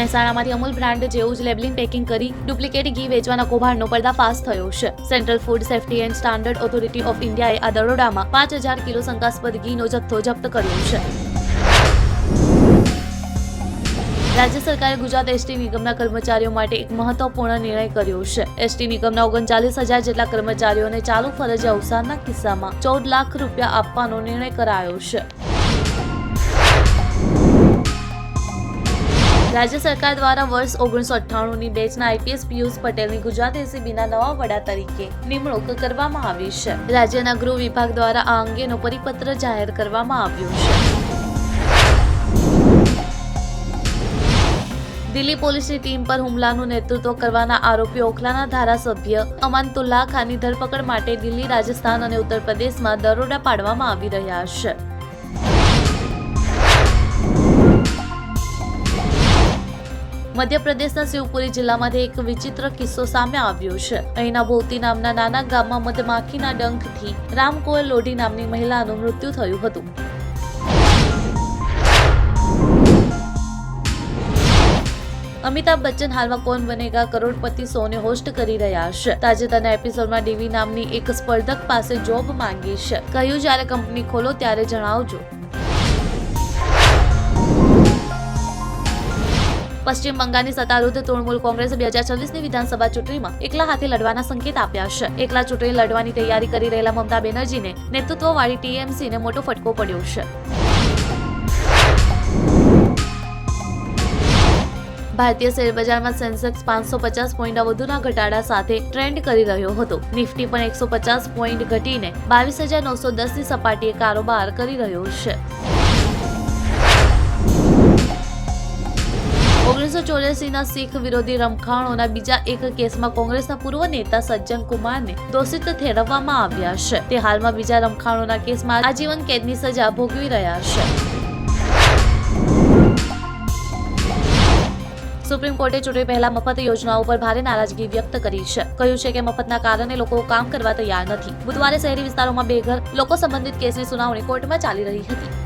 મહેસાણામાંથી Amul brand જેવું જ labelling packing કરી ડુપ્લિકેટ ઘી વેચવાના કૌભાંડનો પર્દાફાશ થયો છે. Central food safety and standard authority of ઇન્ડિયાએ આ દરોડામાં 5000 કિલો શંકાસ્પદ ઘીનો જથ્થો જપ્ત કર્યો છે. રાજ્ય સરકારે ગુજરાત એસટી નિગમના કર્મચારીઓ માટે એક મહત્વપૂર્ણ નિર્ણય કર્યો છે. એસટી નિગમના 39,000 જેટલા કર્મચારીઓને ચાલુ ફરજ અવસાનના કિસ્સામાં 14 લાખ રૂપિયા આપવાનો નિર્ણય કરાયો છે. રાજ્ય સરકાર દ્વારા વર્ષ 1998ની બેચના આઈપીએસ પિયુષ પટેલની ગુજરાત એસીબીના નવા વડા તરીકે નિમણૂક કરવામાં આવી છે. રાજ્યના ગૃહ વિભાગ દ્વારા આ અંગેનો પરિપત્ર જાહેર કરવામાં આવ્યો છે. દિલ્હી પોલીસની ટીમ પર હુમલાનું નેતૃત્વ કરવાના આરોપી ઓખલાના ધારાસભ્ય અમાનતુલ્લાહ ખાનની ધરપકડ માટે દિલ્હી, રાજસ્થાન અને ઉત્તર પ્રદેશમાં દરોડા પાડવામાં આવી રહ્યા છે. મધ્યપ્રદેશના શિવપુરી જિલ્લામાંથી એક વિચિત્ર કિસ્સો સામે આવ્યો છે. અહીંના ભોવતી નામના નાના ગામમાં મધમાખીના ડંખથી રામકોર લોઢી નામની મહિલાનું મૃત્યુ થયું હતું. અમિતાભ બચ્ચન હાલમાં કોન બનેગા કરોડપતિ શોને હોસ્ટ કરી રહ્યા છે. તાજેતરના એપિસોડમાં ડીવી નામની એક સ્પર્ધક પાસે જોબ માંગી છે. કહ્યું, જ્યારે કંપની ખોલો ત્યારે જણાવજો. પશ્ચિમ બંગાળની સત્તારૂઢ તૃણમૂલ કોંગ્રેસે 2026ની વિધાનસભા ચૂંટણીમાં એકલા હાથે લડવાના સંકેત આપ્યા છે. એકલા ચૂંટણી લડવાની તૈયારી કરી રહેલા મમતા બેનર્જીને નેતૃત્વવાળી ટીએમસીને મોટો ફટકો પડ્યો છે. ભારતીય શેરબજારમાં સેન્સેક્સ 550 પોઈન્ટ વધુના ઘટાડા સાથે ટ્રેન્ડ કરી રહ્યો હતો. નિફ્ટી પણ 150 પોઈન્ટ ઘટીને 22,910ની સપાટીએ કારોબાર કરી રહ્યો છે. 1984ના શીખ વિરોધી રમખાણોના બીજા એક કેસમાં કોંગ્રેસના પૂર્વ નેતા સજ્જન કુમારને દોષિત ઠેરવવામાં આવ્યા છે. તે હાલમાં બીજા રમખાણોના કેસમાં આજીવન કેદની સજા ભોગવી રહ્યા છે. સુપ્રીમ કોર્ટે ચૂંટણી પહેલા મફત યોજનાઓ પર ભારે નારાજગી વ્યક્ત કરી છે. કહ્યું છે કે મફતના કારણે લોકો કામ કરવા તૈયાર નથી. બુધવારે શહેરી વિસ્તારોમાં બેઘર લોકો સંબંધિત કેસની સુનાવણી કોર્ટમાં ચાલી રહી હતી.